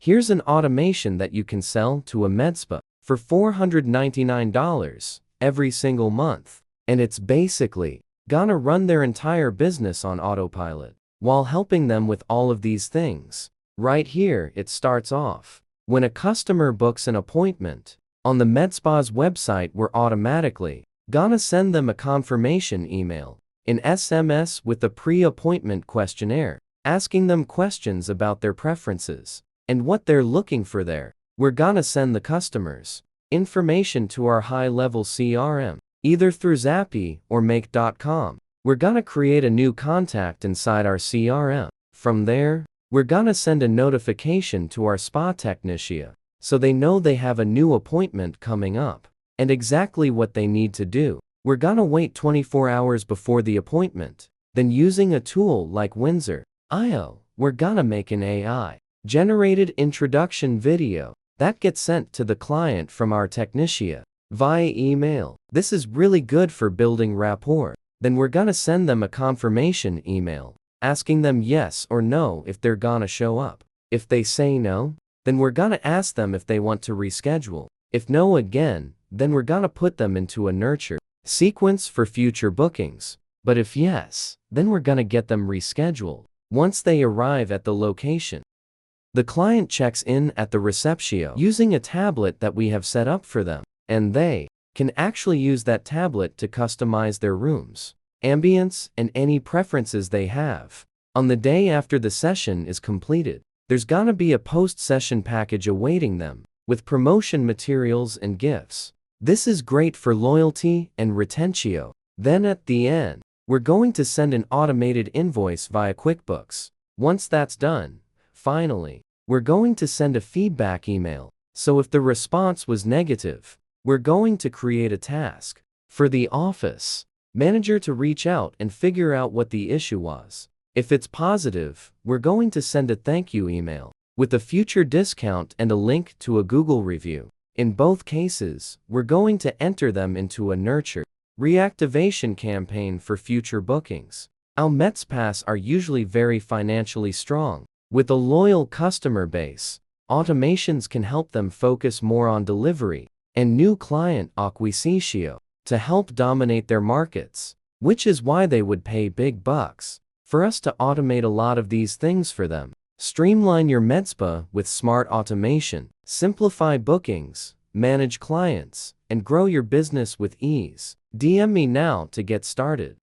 Here's an automation that you can sell to a med spa for $499 every single month. And it's basically gonna run their entire business on autopilot while helping them with all of these things. Right here, it starts off. When a customer books an appointment on the med spa's website, we're automatically gonna send them a confirmation email in SMS with the pre-appointment questionnaire, asking them questions about their preferences and what they're looking for there. We're gonna send the customers information to our high-level CRM, either through Zappy or Make.com. We're gonna create a new contact inside our CRM. From there, we're gonna send a notification to our spa technician so they know they have a new appointment coming up and exactly what they need to do. We're gonna wait 24 hours before the appointment. Then using a tool like Windsor.io, we're gonna make an AI-generated introduction video that gets sent to the client from our technician via email. This is really good for building rapport. Then we're gonna send them a confirmation email, asking them yes or no if they're gonna show up. If they say no, then we're gonna ask them if they want to reschedule. If no again, then we're gonna put them into a nurture sequence for future bookings. But if yes, then we're gonna get them rescheduled. Once they arrive at the location, the client checks in at the reception using a tablet that we have set up for them, and they can actually use that tablet to customize their rooms, ambience, and any preferences they have. On the day after the session is completed, there's gonna be a post-session package awaiting them with promotion materials and gifts. This is great for loyalty and retention. Then at the end, we're going to send an automated invoice via QuickBooks. Once that's done, finally, we're going to send a feedback email. So if the response was negative, we're going to create a task for the office manager to reach out and figure out what the issue was. If it's positive, we're going to send a thank you email with a future discount and a link to a Google review. In both cases, we're going to enter them into a nurture reactivation campaign for future bookings. Our med spas are usually very financially strong. With a loyal customer base, automations can help them focus more on delivery and new client acquisition to help dominate their markets, which is why they would pay big bucks for us to automate a lot of these things for them. Streamline your med spa with smart automation, simplify bookings, manage clients, and grow your business with ease. DM me now to get started.